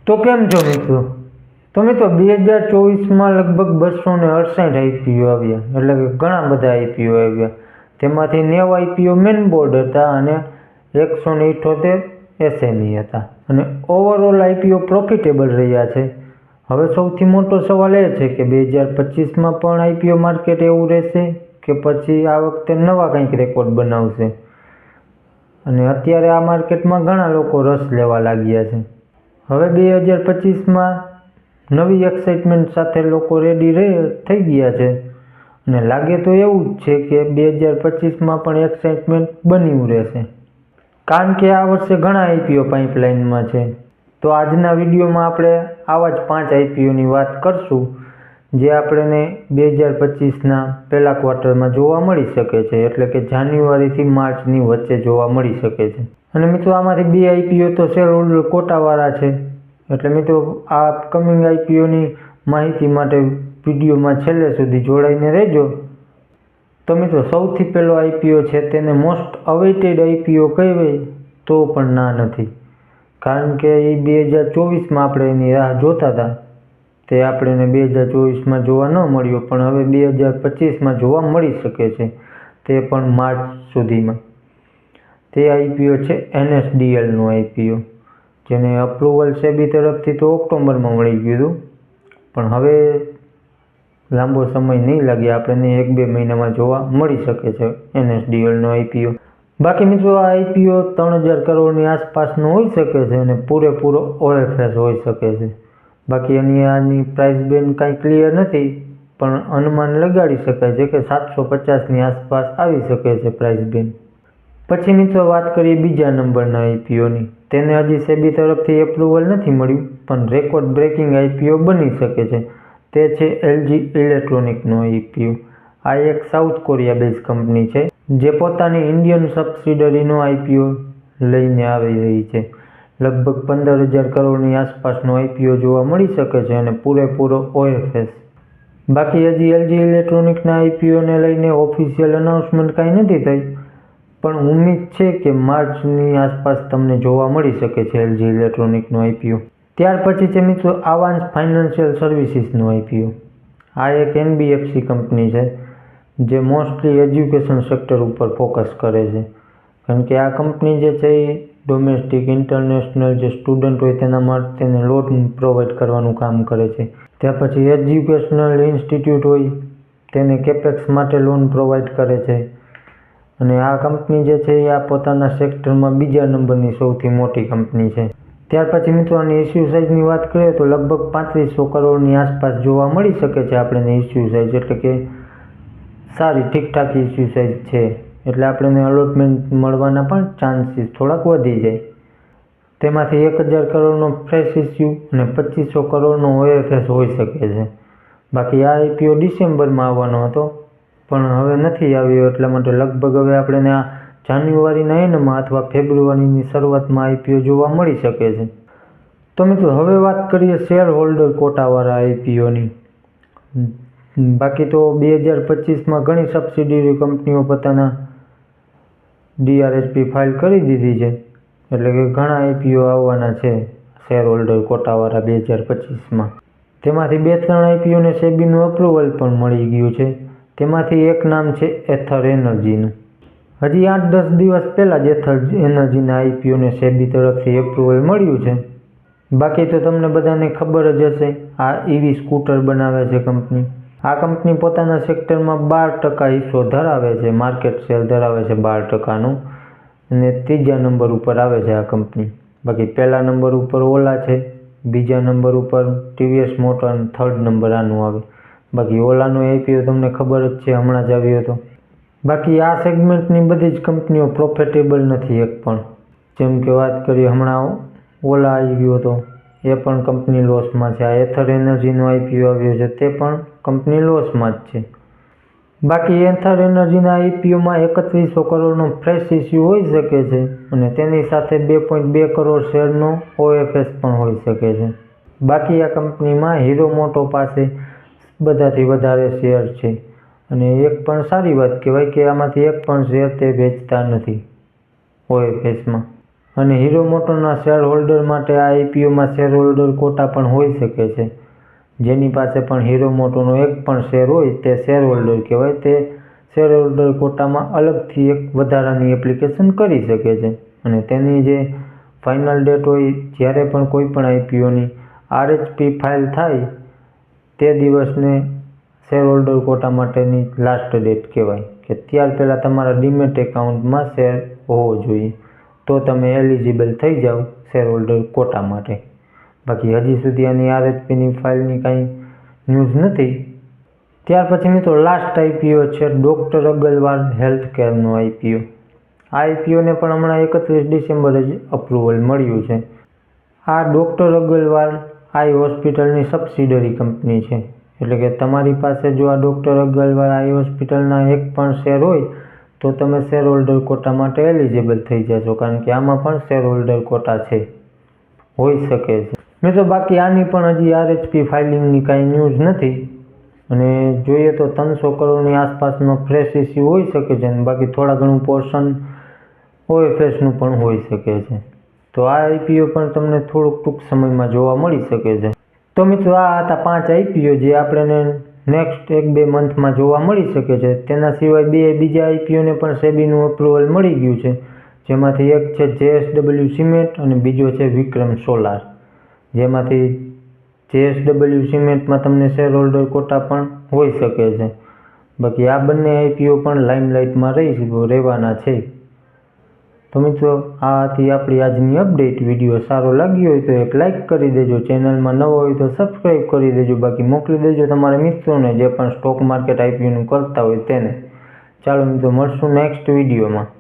તો કેમ છો મિત્રો? તો મિત્રો 2024માં લગભગ 268 આઈપીઓ આવ્યા, એટલે કે ઘણા બધા આઈપીઓ આવ્યા. તેમાંથી 90 આઈપીઓ મેન બોર્ડ હતા અને 178 એસએમઈ હતા. અને ઓવરઓલ આઈપીઓ પ્રોફિટેબલ રહ્યા છે. હવે સૌથી મોટો સવાલ એ છે કે 2025માં પણ આઈપીઓ માર્કેટ એવું રહેશે કે પછી આ વખતે નવા કંઈક રેકોર્ડ બનાવશે. અને અત્યારે આ માર્કેટમાં ઘણા લોકો રસ લેવા લાગ્યા છે. હવે 2025માં નવી એક્સાઇટમેન્ટ સાથે લોકો રેડી થઈ ગયા છે અને લાગે તો એવું જ છે કે 2025માં પણ એક્સાઇટમેન્ટ બન્યું રહેશે, કારણ કે આ વર્ષે ઘણા આઈપીઓ પાઇપલાઇનમાં છે. તો આજના વિડીયોમાં આપણે આવા જ 5 આઈપીઓની વાત કરશું જે આપણને 2025ના પહેલા ક્વાર્ટરમાં જોવા મળી શકે છે, એટલે કે જાન્યુઆરીથી માર્ચની વચ્ચે જોવા મળી શકે છે. અને મિત્રો આમાંથી 2 આઈપીઓ તો શેર હોલ્ડર કોટાવાળા છે, એટલે મિત્રો આ અપકમિંગ આઈપીઓની માહિતી માટે વિડીયોમાં છેલ્લે સુધી જોડાઈને રહેજો. તો મિત્રો સૌથી પહેલો આઈપીઓ છે તેને મોસ્ટ અવેઇટેડ આઈપીઓ કહેવાય તો પણ ના નથી, કારણ કે એ 2024માં આપણે એની રાહ જોતા હતા. તે આપણને 2024માં જોવા ન મળ્યો, પણ હવે 2025માં જોવા મળી શકે છે, તે પણ માર્ચ સુધીમાં. તે આઈપીઓ છે એનએસડીએલનો આઈપીઓ, જેને અપ્રુવલ સેબી તરફથી તો ઓક્ટોબરમાં મળી ગયું હતું, પણ હવે લાંબો સમય નહીં લાગે, આપણને 1-2 મહિનામાં જોવા મળી શકે છે એનએસડીએલનો આઈપીઓ. બાકી મિત્રો આ આઈપીઓ 3000 કરોડની આસપાસનો હોઈ શકે છે અને પૂરેપૂરો ઓએફએસ હોઈ શકે છે. બાકી આની પ્રાઇસ બેન્ડ કાંઈ ક્લિયર નથી, પણ અનુમાન લગાડી શકાય છે કે 750ની આસપાસ આવી શકે છે પ્રાઇસ બેન્ડ. પછી મિત્રો વાત કરીએ બીજા નંબરના આઈપીઓની. તેને હજી સેબી તરફથી એપ્રુવલ નથી મળ્યું, પણ રેકોર્ડ બ્રેકિંગ આઈપીઓ બની શકે છે. તે છે એલજી ઇલેક્ટ્રોનિકનો આઈપીઓ. આ એક સાઉથ કોરિયા બેઝ કંપની છે જે પોતાની ઇન્ડિયન સબસિડરીનો આઈપીઓ લઈને આવી રહી છે. લગભગ 15000 કરોડની આસપાસનો આઈપીઓ જોવા મળી શકે છે અને પૂરેપૂરો ઓએફએસ. બાકી હજી એલજી ઇલેક્ટ્રોનિકના આઈપીઓને લઈને ઓફિશિયલ અનાઉન્સમેન્ટ કાંઈ નથી થઈ, પણ ઉમ્મીદ છે કે માર્ચની આસપાસ તમને જોવા મળી શકે છે એલજી ઇલેક્ટ્રોનિકનો આઈપીઓ. ત્યાર પછી છે મિત્રો આવાન્સ ફાઇનાન્શિયલ સર્વિસીસનો આઈપીઓ. આ એક એનબીએફસી કંપની છે જે મોસ્ટલી એજ્યુકેશન સેક્ટર ઉપર ફોકસ કરે છે, કારણ કે આ કંપની જે છે એ ડોમેસ્ટિક ઇન્ટરનેશનલ જે સ્ટુડન્ટ હોય તેના માટે તેને લોન પ્રોવાઈડ કરવાનું કામ કરે છે. ત્યાર પછી એજ્યુકેશનલ ઇન્સ્ટિટ્યૂટ હોય તેને કેપેક્સ માટે લોન પ્રોવાઈડ કરે છે. અને આ કંપની જે છે એ આ પોતાના સેક્ટરમાં બીજા નંબરની સૌથી મોટી કંપની છે. ત્યાર પછી મિત્રો આની ઇસ્યુ સાઇઝની વાત કરીએ તો લગભગ 3500 કરોડની આસપાસ જોવા મળી શકે છે આપણને ઇસ્યુ સાઇઝ, એટલે કે સારી ઠીકઠાક ઇસ્યુ સાઇઝ છે, એટલે આપણને અલોટમેન્ટ મળવાના પણ ચાન્સીસ થોડાક વધી જાય. તેમાંથી 1000 કરોડનો ફ્રેશ ઇસ્યુ અને 2500 કરોડનો ઓએફએસ હોઈ શકે છે. બાકી આ આઈપીઓ ડિસેમ્બરમાં આવવાનો હતો, પણ હવે નથી આવ્યો, એટલા માટે લગભગ હવે આપણને આ જાન્યુઆરીના એન્ડમાં અથવા ફેબ્રુઆરીની શરૂઆતમાં આઈપીઓ જોવા મળી શકે છે. તો મિત્રો હવે વાત કરીએ શેર હોલ્ડર કોટાવાળા આઈપીઓની. બાકી તો 2025માં ઘણી સબસિડિયરી કંપનીઓ પોતાના ડીઆરએસપી ફાઇલ કરી દીધી છે, એટલે કે ઘણા આઈપીઓ આવવાના છે શેર હોલ્ડર કોટાવાળા 2025માં. તેમાંથી 2-3 આઈપીઓને સેબીનું અપ્રુવલ પણ મળી ગયું છે. તેમાંથી એક નામ છે એથર એનર્જીનું. હજી 8-10 દિવસ પહેલાં જ એથર એનર્જીના આઈપીઓને સેબી તરફથી એપ્રુવલ મળ્યું છે. બાકી તો તમને બધાને ખબર જ હશે, આ ઈવી સ્કૂટર બનાવે છે કંપની. આ કંપની પોતાના સેક્ટરમાં 12% હિસ્સો ધરાવે છે, માર્કેટ શેર ધરાવે છે 12%નું, અને ત્રીજા નંબર ઉપર આવે છે આ કંપની. બાકી પહેલા નંબર ઉપર ઓલા છે, બીજા નંબર ઉપર ટીવીએસ મોટર અને થર્ડ નંબર આનું આવે. બાકી ઓલાનો આઈપીઓ તમને ખબર જ છે, હમણાં જ આવ્યો હતો. બાકી આ સેગમેન્ટની બધી જ કંપનીઓ પ્રોફિટેબલ નથી એક પણ. જેમ કે વાત કરીએ હમણાં ઓલા આવી ગયો હતો, એ પણ કંપની લોસમાં છે. આ એથર એનર્જીનો આઈપીઓ આવ્યો છે, તે પણ કંપની લોસમાં જ છે. બાકી એથર એનર્જીના આઈપીઓમાં 3100 કરોડનો ફ્રેશ ઇસ્યુ હોઈ શકે છે અને તેની સાથે 2.2 કરોડ શેરનો ઓએફએસ પણ હોઈ શકે છે. બાકી આ કંપનીમાં હીરો મોટો પાસે બધાથી વધારે શેર છે, અને એક પણ સારી વાત કહેવાય કે આમાંથી એક પણ શેર તે વેચતા નથી ઓએફએસમાં. અને હીરો મોટરના શેર હોલ્ડર માટે આ આઈપીઓમાં શેર હોલ્ડર કોટા પણ હોઈ શકે છે. જેની પાસે પણ હીરો મોટોનો એક પણ શેર હોય તે શેર હોલ્ડર કહેવાય. તે શેર હોલ્ડર કોટામાં અલગથી એક વધારાની એપ્લિકેશન કરી શકે છે અને તેની જે ફાઇનલ ડેટ હોય, જ્યારે પણ કોઈ પણ આઈપીઓની આરએચપી ફાઇલ થાય તે દિવસને શેર હોલ્ડર કોટા માટેની લાસ્ટ ડેટ કહેવાય કે ત્યાર પહેલાં તમારા ડીમેટ એકાઉન્ટમાં શેર હોવો જોઈએ, તો તમે એલિજિબલ થઈ જાઓ શેર હોલ્ડર કોટા માટે. બાકી હજી સુધી આની આરએચપીની ફાઇલની કાંઈ ન્યૂઝ નથી. ત્યાર પછી મિત્રો લાસ્ટ આઈપીઓ છે ડૉક્ટર અગ્રવાલ હેલ્થ કેરનો આઈપીઓ. આ આઈપીઓને પણ હમણાં 31 ડિસેમ્બરે જ અપ્રુવલ મળ્યું છે. આ ડૉક્ટર અગ્રવાલ આઈ હોસ્પિટલની સબસિડરી કંપની છે. એટલે કે તમારી પાસે જો આ ડૉક્ટર અગ્રવાલ આઈ હોસ્પિટલના એક પણ શેર હોય તો તમે શેર હોલ્ડર કોટા માટે એલિજિબલ થઈ જશો, કારણ કે આમાં પણ શેર હોલ્ડર કોટા છે, હોઈ શકે છે મિત્રો. બાકી આની પણ હજી આરએચપી ફાઇલિંગની કાંઈ ન્યૂઝ નથી અને જોઈએ તો 300 કરોડની આસપાસનો ફ્રેશ ઇસ્યુ હોઈ શકે છે અને બાકી થોડા ઘણું પોર્શન ઓએફએસનું પણ હોઈ શકે છે. તો આ આઈપીઓ પણ તમને થોડુંક ટૂંક સમયમાં જોવા મળી શકે છે. તો મિત્રો આ હતા 5 આઈપીઓ જે આપણને નેક્સ્ટ 1-2 મંથમાં જોવા મળી શકે છે. તેના સિવાય 2 બીજા આઈપીઓને પણ સેબીનું અપ્રુવલ મળી ગયું છે, જેમાંથી એક છે જેએસડબલ્યુ સિમેન્ટ અને બીજો છે વિક્રમ સોલાર. જેમાંથી જેએસડબલ્યુ સિમેન્ટમાં તમને શેર હોલ્ડર કોટા પણ હોઈ શકે છે. બાકી આ બંને આઈપીઓ પણ લાઇમલાઇટમાં રહેવાના છે. તો મિત્રો આ હતી આપણી આજની અપડેટ. વિડીયો સારો લાગ્યો હોય તો એક લાઇક કરી દેજો, ચેનલમાં નવો હોય તો સબસ્ક્રાઈબ કરી દેજો, બાકી મોકલી દેજો તમારા મિત્રોને જે પણ સ્ટોક માર્કેટ આઈપીઓનું કરતા હોય તેને. ચાલો મિત્રો મળશું નેક્સ્ટ વિડીયોમાં.